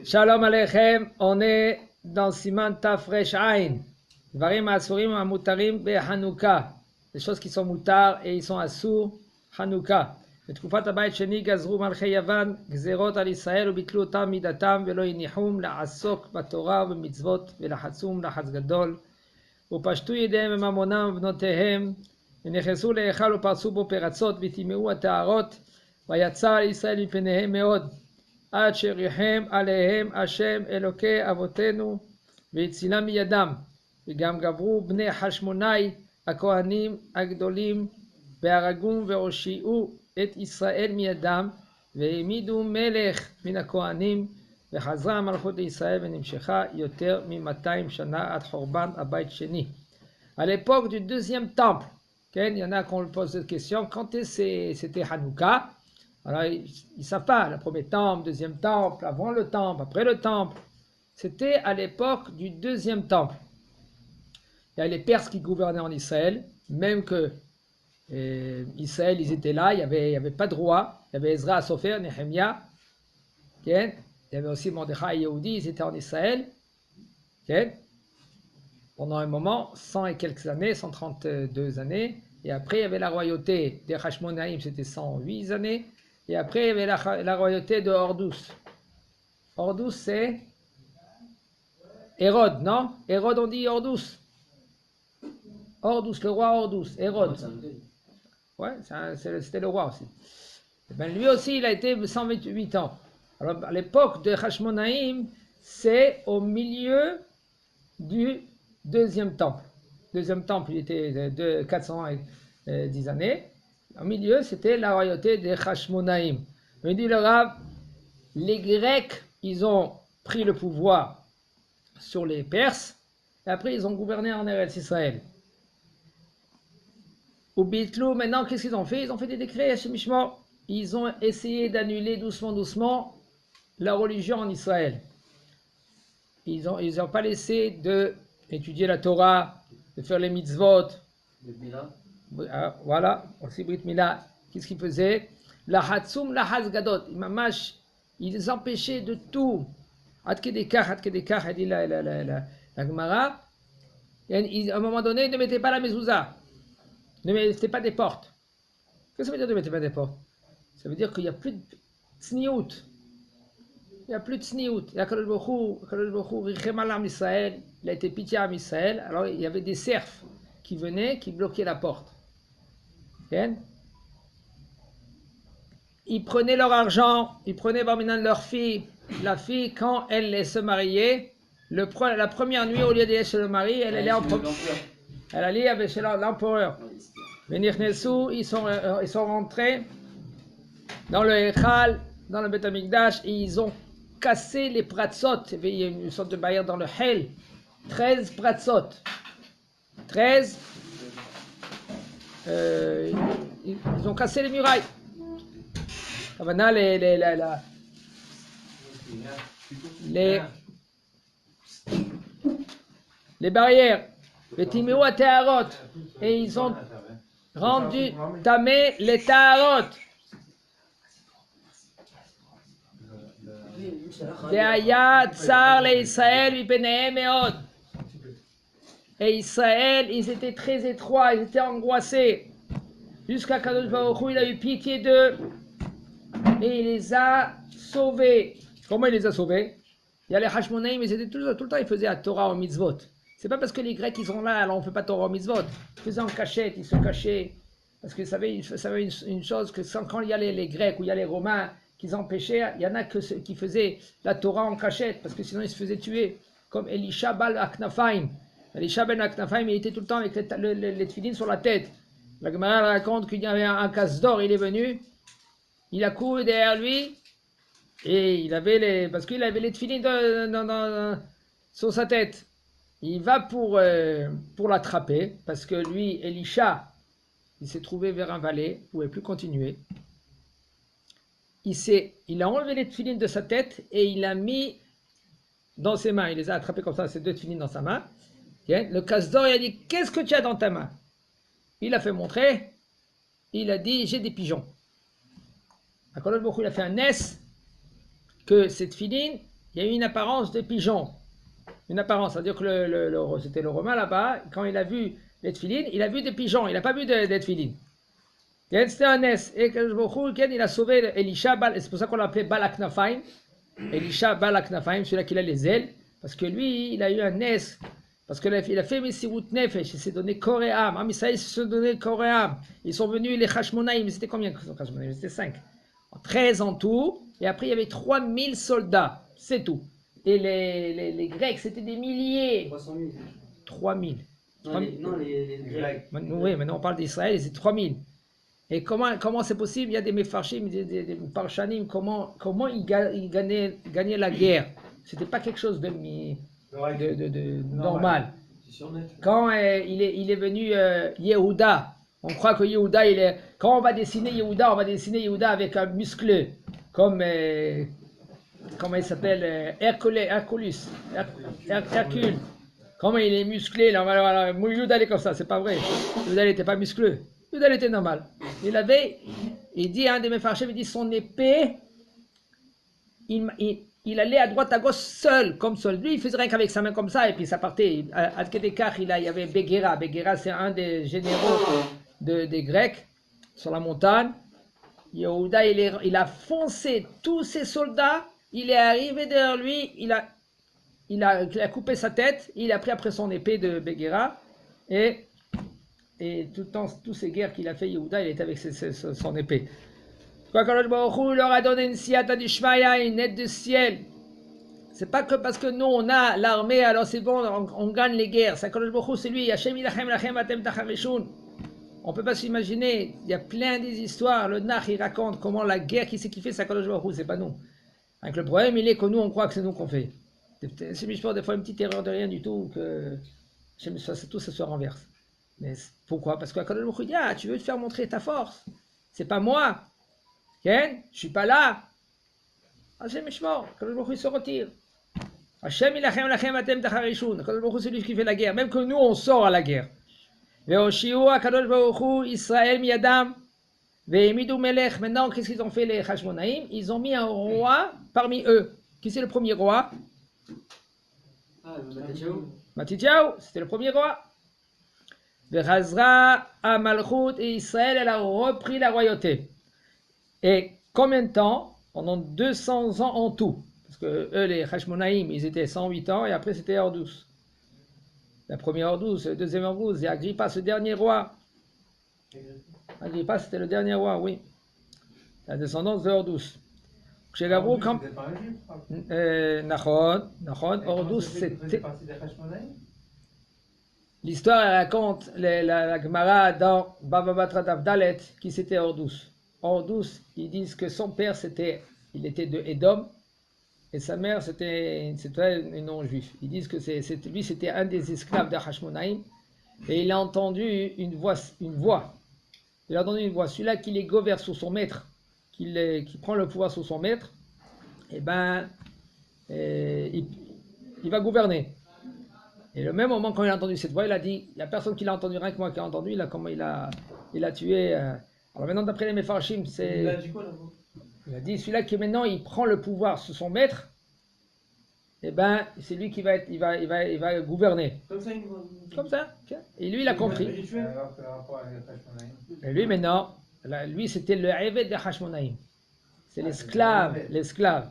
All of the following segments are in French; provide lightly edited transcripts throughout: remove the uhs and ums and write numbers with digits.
Shalom Aleichem, on est dans Siman Tafresh Ain. Varim Asurim Amutarim Be Hanouka. Les choses qui sont moutards et ils sont assour Hanouka. בתקופת הבית שני גזרו מלכי יוון גזרות על ישראל וביטלו אותם מידתם ולא הניחום לעסוק בתורה ובמצוות ולחצום לחץ גדול ופשטו ידיהם וממונם ובנותיהם ונכנסו להיכל ופרצו בו פרצות וטימאו הטהרות ויצא על ישראל מפניהם מאוד עד שריחם עליהם השם אלוקי אבותינו והצילם מידם וגם גברו בני חשמונאי הכהנים הגדולים והרגום והושיעו את ישראל מידם והעמידו מלך מן הכהנים וחזרה המלכות לישראל ונמשכה יותר מ-200 שנה עד חורבן הבית שני. À l'époque du deuxième temple, il y en a qui on pose cette question, quand c'était Hanouka? Alors ils ne savent pas, le premier temple, deuxième temple, avant le temple, après le temple. C'était à l'époque du deuxième temple. Il y a les Perses qui gouvernaient en Israël, même que Israël, ils étaient là, il n'y avait pas de roi. Il y avait Ezra, Sofer, Nehemia. Il y avait aussi Mordechai et Yehudi, ils étaient en Israël. Pendant un moment, 100 et quelques années, 132 années. Et après, il y avait la royauté des Hashmonaïm, c'était 108 années. Et après, il y avait la royauté de Hordous. Hordous, c'est Hérode, non? Hérode, on dit Hordous. Hordous, le roi Hordous, Hérode. Ouais, c'était le roi aussi. Et ben, lui aussi, il a été 128 ans. Alors, à l'époque de Hashmonaïm, c'est au milieu du deuxième temple. Le deuxième temple, il était de 410 années. Au milieu, c'était la royauté des Hashmonaïm. Il dit le Rav, les Grecs, ils ont pris le pouvoir sur les Perses, et après ils ont gouverné en Eretz Israël. Au Bitlou, maintenant, qu'est-ce qu'ils ont fait? Ils ont fait des décrets, ils ont essayé d'annuler doucement la religion en Israël. Ils n'ont pas laissé d'étudier la Torah, de faire les mitzvot. Voilà, aussi Brit Mila. Qu'est-ce qu'ils faisaient? La Hatzum, la Hazgadot. Ils empêchaient de tout. Adkedekach, a dit la Gemara. À un moment donné, ils ne mettaient pas la mezouza. Ne mettez pas des portes. Qu'est-ce que ça veut dire ne mettez pas des portes? Ça veut dire qu'il n'y a plus de tsniout. Il n'y a plus de tsniout. Il y a Kadosh Baruch Hu, Richem Alam Israël, il a été pitié à Israël. Alors il y avait des serfs qui venaient, qui bloquaient la porte. Ils prenaient leur argent, ils prenaient Barminan leur fille. La fille, quand elle se mariait, la première nuit, au lieu d'aller chez le mari, elle allait elle allait chez l'empereur. Ils sont rentrés dans le Echal, dans le Beth Amikdash, et ils ont cassé les pratzot. Il y avait une sorte de barrière dans le Hel. 13 pratzot. 13. Ils ont cassé les murailles. Maintenant, les barrières. Les Timéo à Taharot. Et ils ont rendu tamé les Taharot. Et Israël, ils étaient très étroits, ils étaient angoissés. Jusqu'à Kadosh Baruch Hu, il a eu pitié d'eux. Et il les a sauvés. Comment il les a sauvés? Il y a les Hashmonaïm, ils étaient tout le temps, ils faisaient la Torah au mitzvot. C'est pas parce que les Grecs ils sont là, alors on ne fait pas Torah au mitzvot. Ils faisaient en cachette, ils se cachaient. Parce que vous savez une chose, que quand il y a les Grecs ou il y a les Romains qui empêchaient, il y en a qui faisaient la Torah en cachette, parce que sinon ils se faisaient tuer. Comme Elisha Bal Aknafaim. Elisha Ben Aknafaim, il était tout le temps avec les tefillines sur la tête. La Gemara raconte qu'il y avait un Kasdor, il est venu, il a couru derrière lui, et il avait parce qu'il avait les tefillines sur sa tête. Il va pour l'attraper, parce que lui, Elisha, il s'est trouvé vers un valet, il ne pouvait plus continuer. Il a enlevé les tefillines de sa tête et il a mis dans ses mains. Il les a attrapés comme ça, ces deux tefillines dans sa main. Le Kasdor, il a dit, qu'est-ce que tu as dans ta main? Il a fait montrer. Il a dit, j'ai des pigeons. Il a fait un S que cette tefillines, il il y a eu une apparence de pigeon. Une apparence, c'est-à-dire que c'était le Romain là-bas, quand il a vu les tefilines, il a vu des pigeons, il n'a pas vu des tefilines. C'était un Nes. Et il a sauvé Elisha, c'est pour ça qu'on l'appelait Balaknafaim. Elisha Balaknafaim, celui-là qui a les ailes, parce que lui, il a eu un Nes, parce qu'il a fait Messirut Nefesh, il s'est donné corps et âme. Amisaï se donné corps et âme. Ils sont venus, les Hashmonaïm, c'était combien Hashmonaïm? C'était 5. 13 en tout, et après il y avait 3000 soldats, c'est tout. Et les Grecs, c'était des milliers. 300 000. 3000. Non, les Grecs. Oui, maintenant on parle d'Israël, c'est 3000. Et comment c'est possible? Il y a des Mefarshim, des Parchanim, comment ils gagnaient la guerre? C'était pas quelque chose de normal. Quand il est venu Yehuda, on croit que Yehuda, quand on va dessiner Yehuda avec un muscle, comme comment il s'appelle, Hercule. Comment il est musclé, là, voilà. Yehuda est comme ça, c'est pas vrai. Yehuda n'était pas muscleux. Yehuda était normal. Il dit, un des Mefarshim, il dit son épée, il allait à droite, à gauche, seul, comme seul. Lui, il faisait rien qu'avec sa main comme ça, et puis ça partait. À Kedekar, il y avait Begera. Begera, c'est un des généraux des Grecs, sur la montagne. Yehuda, il a foncé tous ses soldats, il est arrivé derrière lui, il a coupé sa tête, il a pris après son épée de Begera, et tout le temps, toutes ces guerres qu'il a fait, Yehuda, il était avec son épée. Quand Kadosh Baruch Hu leur a donné une siyata d'Ishmaya, une aide de ciel, c'est pas que parce que nous on a l'armée, alors c'est bon, on gagne les guerres. C'est Kadosh Baruch Hu, c'est lui, Hashem ilachem lachem atem tacharishun. On peut pas s'imaginer, il y a plein des histoires, le Nach il raconte comment la guerre, qui c'est qui fait, c'est Kadosh Baruch Hu, c'est pas nous. Donc le problème il est que nous on croit que c'est nous qu'on fait. C'est des fois une petite erreur de rien du tout, que tout ça se renverse. Mais pourquoi? Parce que Kadosh Baruch Hu dit, tu veux te faire montrer ta force, c'est pas moi. Ken, je suis pas là. Hashem Ishmor, Kadosh Baruch Hu se retire. Hashem ilachem lachem atem tacharishun. Kadosh Baruch Hu c'est lui qui fait la guerre, même que nous on sort à la guerre. Ve'oshiu Kadosh Baruch Hu Israël miyadam ve'emidu melech. Maintenant, qu'est-ce qu'ils ont fait les Hashmonaïm? Ils ont mis un roi parmi eux. Qui c'est le premier roi? Matityahu, c'était le premier roi. Ve'chazra amalchut, et Israël, elle a repris la royauté. Et combien de temps? Pendant 200 ans en tout. Parce que eux, les Hashmonaïm, ils étaient 108 ans et après c'était Hordous. La première Hordous, le deuxième Hordous, et Agrippa, ce dernier roi. Agrippa, c'était le dernier roi, oui. La descendance de Hordous. Chez Gavrou, quand. Nachon, Hordous, c'était. L'histoire raconte la Gemara dans Baba Batra Davdalet qui c'était Hordous. Hordous, ils disent que son père il était de Édom et sa mère c'était un non-juif. Ils disent que lui c'était un des esclaves d'Hashmonaïm et il a entendu une voix. Il a entendu une voix. Celui-là qui les gouverne sous son maître, qui prend le pouvoir sous son maître, il va gouverner. Et le même moment quand il a entendu cette voix, il a dit, il n'y a personne qui l'a entendu, rien que moi qui a entendu, il a tué. Alors maintenant, d'après les Mefarshim, c'est. Il a dit quoi là? Il a dit celui-là qui maintenant il prend le pouvoir sous son maître, c'est lui qui va gouverner. Comme ça, Comme ça. Et lui il a compris. Et lui maintenant, lui c'était le Eved de Hashmonaïm. C'est l'esclave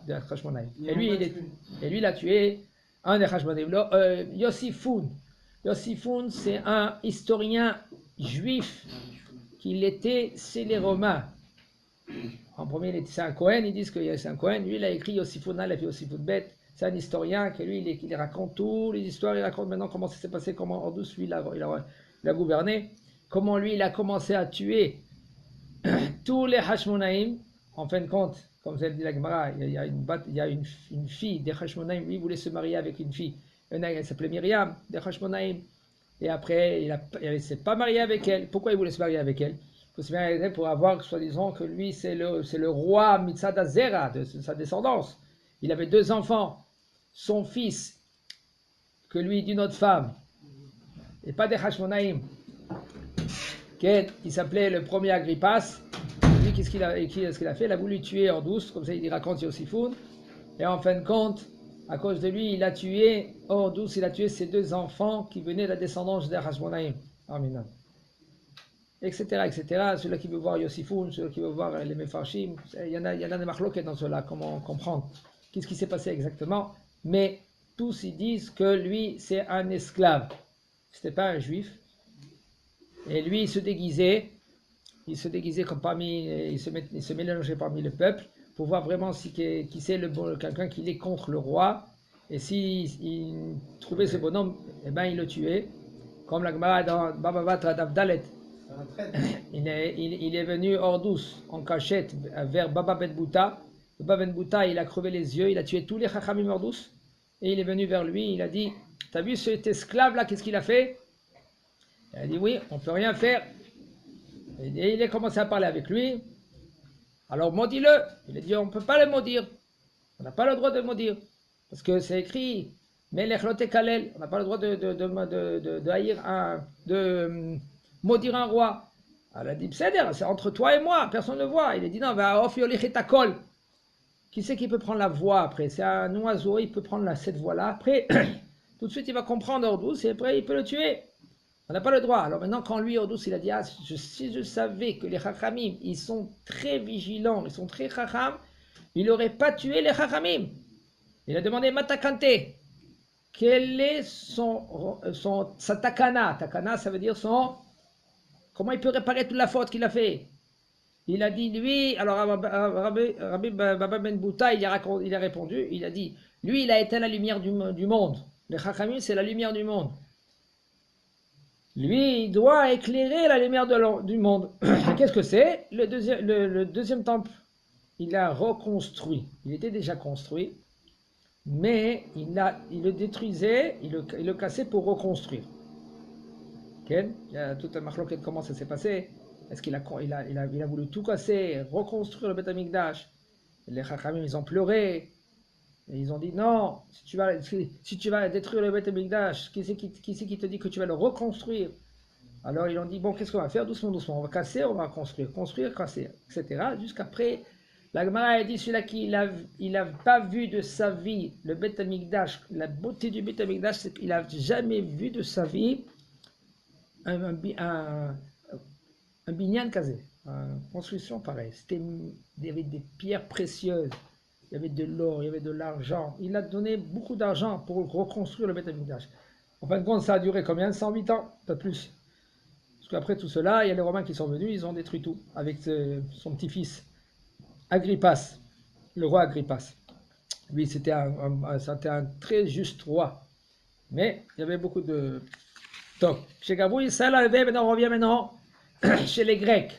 de Hashmonaïm. Et lui il a tué un des Hashmonaïm. Yossifoun. Yossifoun, c'est un historien juif qu'il était chez les Romains. En premier, c'est un Cohen, ils disent que c'est un Cohen. Lui, il a écrit Yossifoun Aleph et Yossifoun Bet. C'est un historien qui lui, il raconte toutes les histoires. Il raconte maintenant comment ça s'est passé, comment Hordous, lui, il a gouverné. Comment lui, il a commencé à tuer tous les Hashmonaïm. En fin de compte, comme ça dit la Gemara, il y a une fille des Hashmonaïm. Lui, il voulait se marier avec une fille. Elle s'appelait Myriam, des Hashmonaïm. Et après, il ne s'est pas marié avec elle. Pourquoi il voulait se marier avec elle? Pour avoir, soi-disant, que lui, c'est le roi Mitzad Zera, de sa descendance. Il avait 2 enfants. Son fils, que lui, d'une autre femme, et pas des Hashmonaïm, qui s'appelait le premier Agrippas. Lui, qu'est-ce qu'il a fait? Il a voulu tuer Hordous, comme ça il raconte Yossifoun. Et en fin de compte, À cause de lui, il a tué, Ordus, il a tué ses 2 enfants qui venaient de la descendance des Hashmonaïm. Amen. Etc., etc. Celui qui veut voir Yossifoun, celui qui veut voir les Mefarshim, il y en a des marloquettes dans cela, comment comprendre qu'est-ce qui s'est passé exactement. Mais tous ils disent que lui, c'est un esclave. C'était pas un juif. Et lui, il se déguisait comme il se mélangeait parmi le peuple pour voir vraiment qui c'est quelqu'un qui est contre le roi. Et s'il trouvait ce bonhomme, eh ben, il le tuait. Comme la Gemara dans Baba Batra d'Avdalet. Il est venu hors douce, en cachette, vers Baba Ben Bouta. Baba Ben Bouta, il a crevé les yeux, il a tué tous les Chachamim hors douce. Et il est venu vers lui, il a dit, t'as vu cet esclave-là, qu'est-ce qu'il a fait? Il a dit, oui, on ne peut rien faire. Et il a commencé à parler avec lui. Alors maudis-le. Il a dit, on ne peut pas le maudire. On n'a pas le droit de maudire. Parce que c'est écrit, Melech lo tekalel. On n'a pas le droit de haïr de maudire un roi. Alors il a dit, c'est entre toi et moi, personne ne le voit. Il a dit, non, va off yolichet akol. Qui c'est qui peut prendre la voix après? C'est un oiseau, il peut prendre cette voix-là. Après, tout de suite, il va comprendre Ordous et après, il peut le tuer. On n'a pas le droit. Alors maintenant, quand lui, Ordous, il a dit, si je savais que les Chachamim, ils sont très vigilants, ils sont très Chacham, il n'aurait pas tué les Chachamim. Il a demandé, Matakante, quel est sa takana? Takana, ça veut dire comment il peut réparer toute la faute qu'il a fait? Il a dit, lui, alors Rabbi Baba Ben Bouta, il a répondu, il a dit, lui, il a éteint la lumière du monde. Les Chachamim, c'est la lumière du monde. Lui, il doit éclairer la lumière du monde. Qu'est-ce que c'est? Le deuxième temple, il a reconstruit. Il était déjà construit, mais il le détruisait, il le cassait pour reconstruire. Okay? Il y a tout un marloquet, comment ça s'est passé? Est-ce qu'il a voulu tout casser, reconstruire le Beth Amikdash? Les Chachamim, ils ont pleuré. Et ils ont dit, non, si tu vas détruire le Beth Amikdash, qui c'est qui te dit que tu vas le reconstruire? Alors ils ont dit, bon, qu'est-ce qu'on va faire? Doucement, doucement, on va casser, on va construire, casser, etc. Jusqu'après, la Gemara a dit, celui-là qui il n'a pas vu de sa vie le Beth Amikdash, la beauté du Beth Amikdash, c'est qu'il n'a jamais vu de sa vie un binyan kazé, une construction pareille. Il y avait des pierres précieuses, il y avait de l'or, il y avait de l'argent. Il a donné beaucoup d'argent pour reconstruire le Beth Amikdash. En fin de compte, ça a duré combien? 108 ans, pas plus. Parce qu'après tout cela, il y a les Romains qui sont venus, ils ont détruit tout, avec son petit-fils, Agrippas, le roi Agrippas. Lui, c'était un très juste roi. Mais il y avait beaucoup de... Donc, chez Gabou, Israël avait, maintenant on revient maintenant chez les Grecs.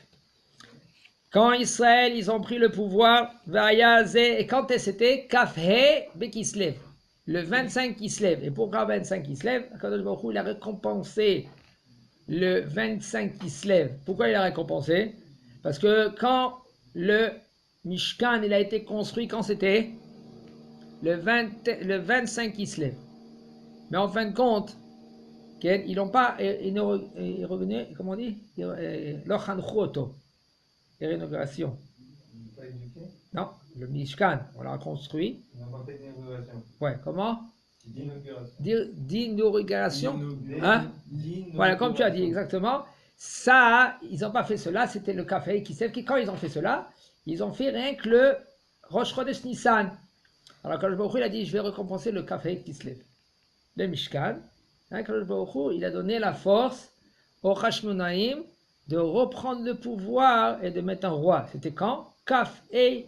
Quand Israël, ils ont pris le pouvoir, et quand c'était Kafhe Bekislev, le 25 Kislev. Et pourquoi 25 Kislev? Akadosh Baruch Hu, il a récompensé le 25 Kislev. Pourquoi il a récompensé? Parce que quand le Mishkan il a été construit, quand c'était le 25 Kislev. Mais en fin de compte, ils n'ont pas revenu, comment on dit? L'Ochanchoto, l'inauguration. Non, le Mishkan, on l'a construit. On n'a pas fait d'inauguration. Ouais, comment? D'inauguration. Hein? Voilà, comme tu as dit, exactement. Ça, ils n'ont pas fait cela, c'était le café qui sait que quand ils ont fait cela, ils ont fait rien que le Rosh Chodesh Nissan. Alors quand le Baruch il a dit, je vais récompenser le café qui se lève. Le Mishkan, hein, quand le Baruch il a donné la force au Hashmonaïm de reprendre le pouvoir et de mettre un roi. C'était quand? Kaf et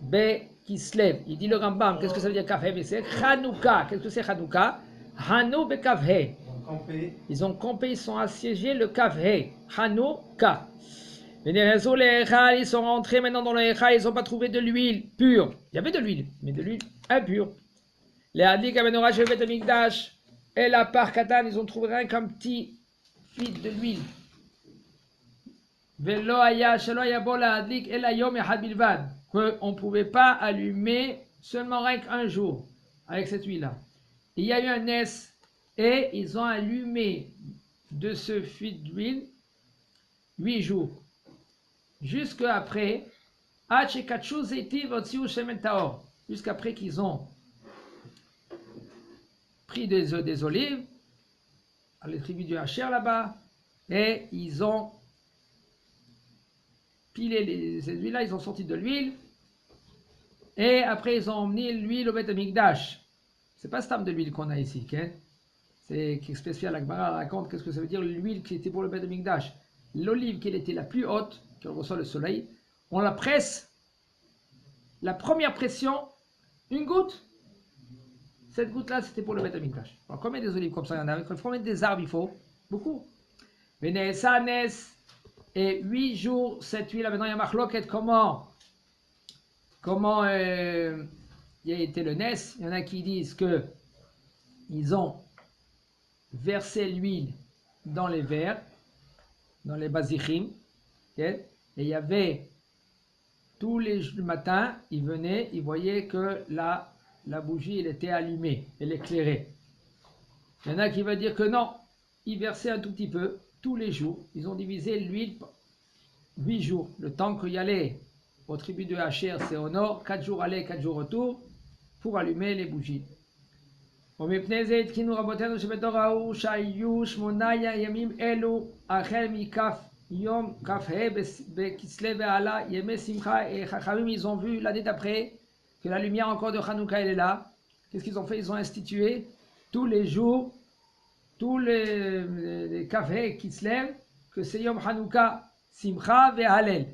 Be qui se lève. Il dit le Rambam, qu'est-ce que ça veut dire Kaf et c'est Hanouka. Qu'est-ce que c'est Hanouka? Hanou be Kafhe. Ils ont campé, ils sont assiégés le Kafhe. Hanouka. Ils sont rentrés maintenant dans le Echa, ils n'ont pas trouvé de l'huile pure. Il y avait de l'huile, mais de l'huile impure. Les Hadik Amenora Shevet de Mikdash et la Parkatan, ils ont trouvé rien qu'un petit fil de l'huile. Velo aya shelo yabol hadik el hayom echad bilvad. On ne pouvait pas allumer seulement rien qu'un jour avec cette huile-là. Il y a eu un Nes et ils ont allumé de ce fil d'huile 8 jours. Jusqu'après, jusqu'après qu'ils ont pris des olives, à les tribus du Hacher là-bas, et ils ont pilé ces huiles-là, ils ont sorti de l'huile, et après ils ont emmené l'huile au Beth Amikdash. C'est pas ce terme de l'huile qu'on a ici, hein? C'est qui spécial, la Gemara raconte qu'est-ce que ça veut dire l'huile qui était pour le Beth Amikdash. L'olive qui était la plus haute, qui reçoit le soleil, on la presse, la première pression, une goutte. Cette goutte-là, c'était pour le Beth Amikdash. Alors, combien des olives comme ça il y en a? Combien des arbres il faut? Beaucoup. Venesa Nes, et 8 jours, cette huile, maintenant il y a Machloket, comment il y a été le Nes? Il y en a qui disent que ils ont versé l'huile dans les verres, dans les basichim, okay? Et il y avait tous les matins, ils venaient, ils voyaient que la bougie, elle était allumée, elle éclairait. Il y en a qui veulent dire que non, ils versaient un tout petit peu, tous les jours. Ils ont divisé l'huile 8 jours. Le temps qu'il y allait aux tribus de Hacher, c'est au nord, 4 jours aller, 4 jours retour, pour allumer les bougies. ומפני זה התקינו רבותינו שבדור ההוא שהיו 8 ימים אלו החל מכף יום כ"ה בכסלו ועלה ימי שמחה. Et Chachamim, ils ont vu l'année d'après que la lumière encore de Hanouka elle est là. Qu'est-ce qu'ils ont fait? Ils ont institué tous les jours, tous les kafé qui se lèvent, que c'est Yom Hanouka Simcha ve Halel.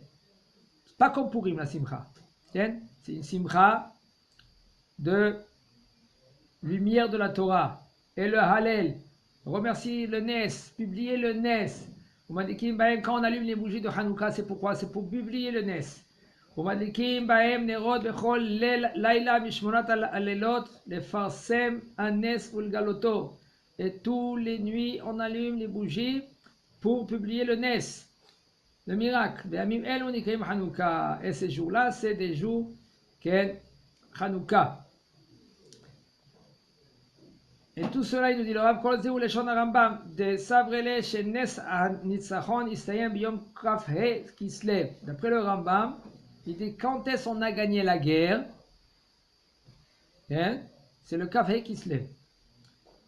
C'est pas comme Purim la Simcha. C'est une Simcha de lumière de la Torah. Et le Halel, remercier le Nes, publier le Nes. Quand on allume les bougies de Hanouka, c'est pourquoi? C'est pour publier le Nes. ומדליקים בהם נרות בכל לילה משמונת הלילות לפרסם הנס ולגלותו. Et tous les nuits, on allume les bougies pour publier le Nes, le miracle. בימים אלו נקראים חנוכה. Et ces jours-là, c'est des jours qu'est Hanouka. Et tout cela, il nous dit le Rav, כל זה הוא לשון הרמב"ם, דסברלה שנס הניצחון יסתיים ביום כ"ה כסלו. D'après le Rambam, il dit quand est-ce qu'on a gagné la guerre, hein? C'est le café qui se lève.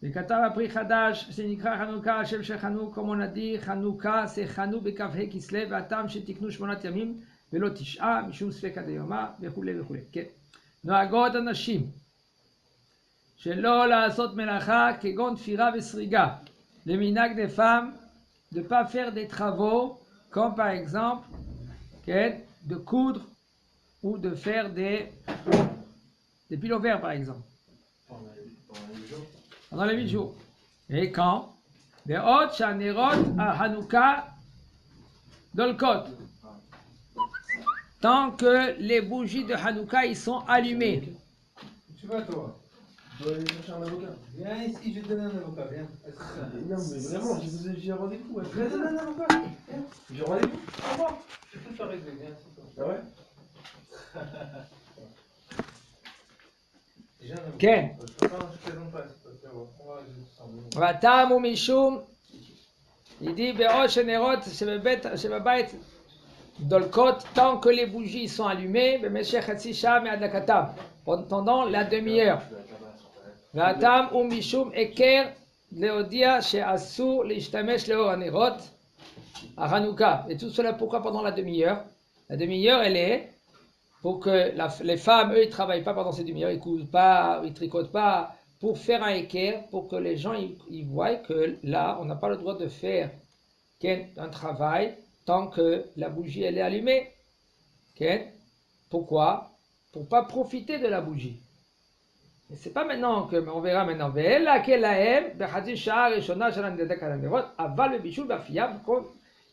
Le Katav a pris Khadash, c'est Nikra Hanouka, Hashem Shechanou, comme on a dit, Hanouka, c'est Chanou Bekafé qui se lève, Atam Shetiknu Shmonat Yamim, Velo Tisha, Mishum Sfeka Deyoma, Vechoule, Vechoule. נוהגות הנשים שלא לעשות מלאכה כגון תפירה וסריגה. Le minhag des femmes de ne pas faire des travaux, comme par exemple, okay, de coudre ou de faire des pilovers par exemple. Pendant les 8 jours. Et quand? Des hot shanerot à Hanouka dolkot. Tant que les bougies de Hanouka ils sont allumées. Tu vas toi? Je dois aller chercher un avocat. Viens ici, je vais te donner un avocat, viens. Non mais vraiment, j'ai rendez-vous. Je vais te donner un avocat. J'ai rendez-vous. Au revoir. Je peux te faire régler, viens. Ah ouais? J'ai un avocat. כן. Je plaisante pas, c'est pas. והטעם הוא משום, ידי בעוד שנרות שבבית דולקות, tant que les bougies sont allumées, במשך חצי שעה מהדלקתם, pendant la demi-heure. והטעם הוא משום היכר להודיע שאסור להשתמש לאור הנרות החנוכה. Et tout cela pourquoi pendant la demi-heure? La demi-heure elle est pour que les femmes, eux, ils ne travaillent pas pendant ces demi-heures, ils ne cousent pas, ils ne tricotent pas, pour faire un équerre, pour que les gens ils voient que là, on n'a pas le droit de faire un travail tant que la bougie elle est allumée. Pourquoi? Pour ne pas profiter de la bougie. Mais c'est pas maintenant que, on verra maintenant.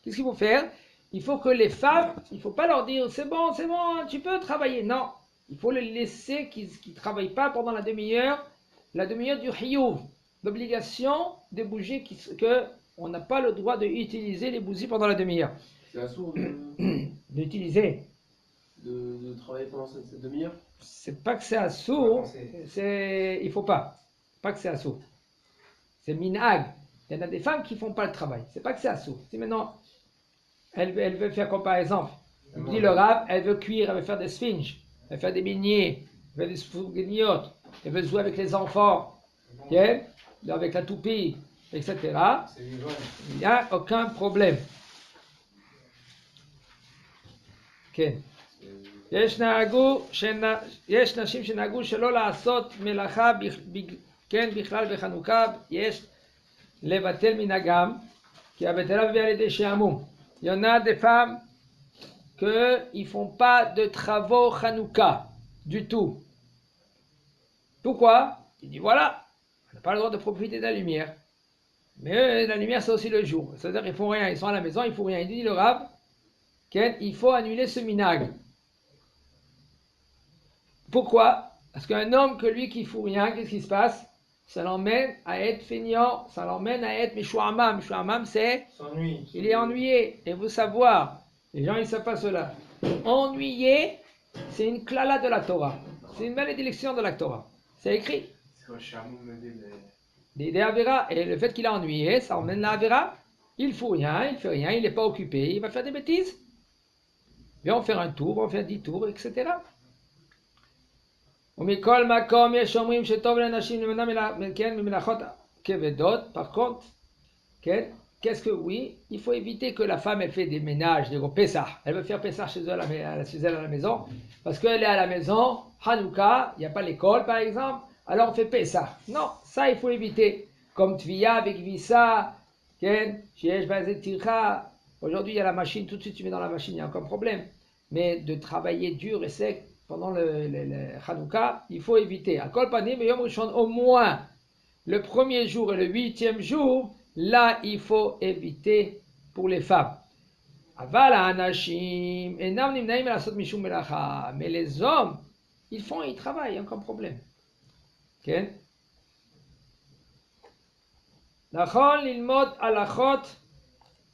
Qu'est-ce qu'il faut faire? Il faut que les femmes, il ne faut pas leur dire c'est bon, tu peux travailler. Non, il faut les laisser qu'ils ne travaillent pas pendant la demi-heure du hiyuv, l'obligation de bouger, on n'a pas le droit d'utiliser les bougies pendant la demi-heure. C'est assourd d'utiliser. De travailler pendant cette demi-heure? C'est pas que c'est assourd, il faut pas que c'est assourd. C'est minhag. Il y en a des femmes qui font pas le travail. C'est pas que c'est assourd. Si maintenant elle veut faire comme par exemple, il dit le Rav, elle veut cuire, elle veut faire des sphinges, elle veut faire des beignets, elle veut faire des spouguignottes, elle veut jouer avec les enfants. okay, avec la toupie, etc., il n'y a aucun problème. כן. יש נשים שנהגו שלא לעשות מלאכה כן בכלל בחנוכה, יש לבטל מנהגם, כי הבטלה מביא על ידי שעמום. Il y en a des femmes qui ne font pas de travaux Hanouka du tout. Pourquoi? Il dit voilà, on n'a pas le droit de profiter de la lumière. Mais eux, la lumière c'est aussi le jour. C'est-à-dire qu'ils font rien, ils sont à la maison, ils font rien. Il dit le Rav, il faut annuler ce minag. Pourquoi? Parce qu'un homme que lui qui ne fout rien, qu'est-ce qui se passe? Ça l'emmène à être feignant, ça l'emmène à être Mishouamam. Mishouamam c'est? Il est ennuyé. Et vous savoir, les gens ils ne savent pas cela. Ennuyé, c'est une klala de la Torah. C'est une malédiction de la Torah. C'est écrit. C'est un charmant Des Avera. Et le fait qu'il est ennuyé, ça emmène la Avera. Il ne fout rien, il ne fait rien, il n'est pas occupé, il va faire des bêtises. Et on fait un tour, on fait 10 tours, etc. Par contre, qu'est-ce que oui, il faut éviter que la femme elle fait des ménages, des gros Pessah. Elle veut faire Pessah chez elle à la maison, parce qu'elle est à la maison, Hanouka, il n'y a pas l'école par exemple, alors on fait Pessah. Non, ça il faut éviter. Comme Tviya avec Vissa, aujourd'hui il y a la machine, tout de suite tu mets dans la machine, il n'y a aucun problème. Mais de travailler dur et sec pendant le Hanouka, il faut éviter. À Kol Panim, au moins le premier jour et le 8e jour, là il faut éviter pour les femmes. Mais les hommes, ils travaillent, il n'y a aucun problème. Okay? נכון ללמוד הלכות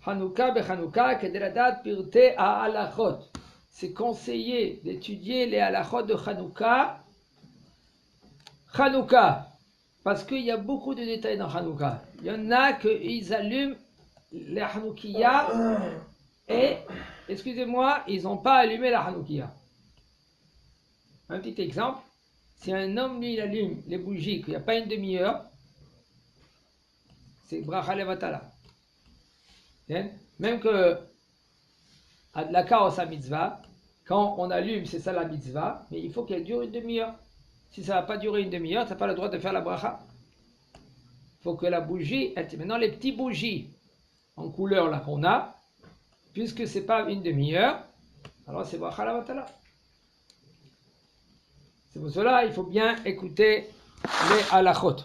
חנוכה בחנוכה כדי לדעת פרטי ההלכות. C'est conseillé d'étudier les halachot de Hanouka. Hanouka, parce qu'il y a beaucoup de détails dans Hanouka. Il y en a qu'ils allument les Hanoukiya et, excusez-moi, ils n'ont pas allumé la Hanoukiya. Un petit exemple, si un homme lui il allume les bougies, qu'il n'y a pas une demi-heure, c'est bracha levatala. Même que Adlaka osa mitzvah, quand on allume, c'est ça la mitzvah, mais il faut qu'elle dure une demi-heure. Si ça ne va pas durer une demi-heure, tu n'as pas le droit de faire la bracha. Il faut que la bougie, maintenant les petits bougies en couleur là qu'on a, puisque ce n'est pas une demi-heure, alors c'est bracha levatala. C'est pour cela il faut bien écouter les halachot.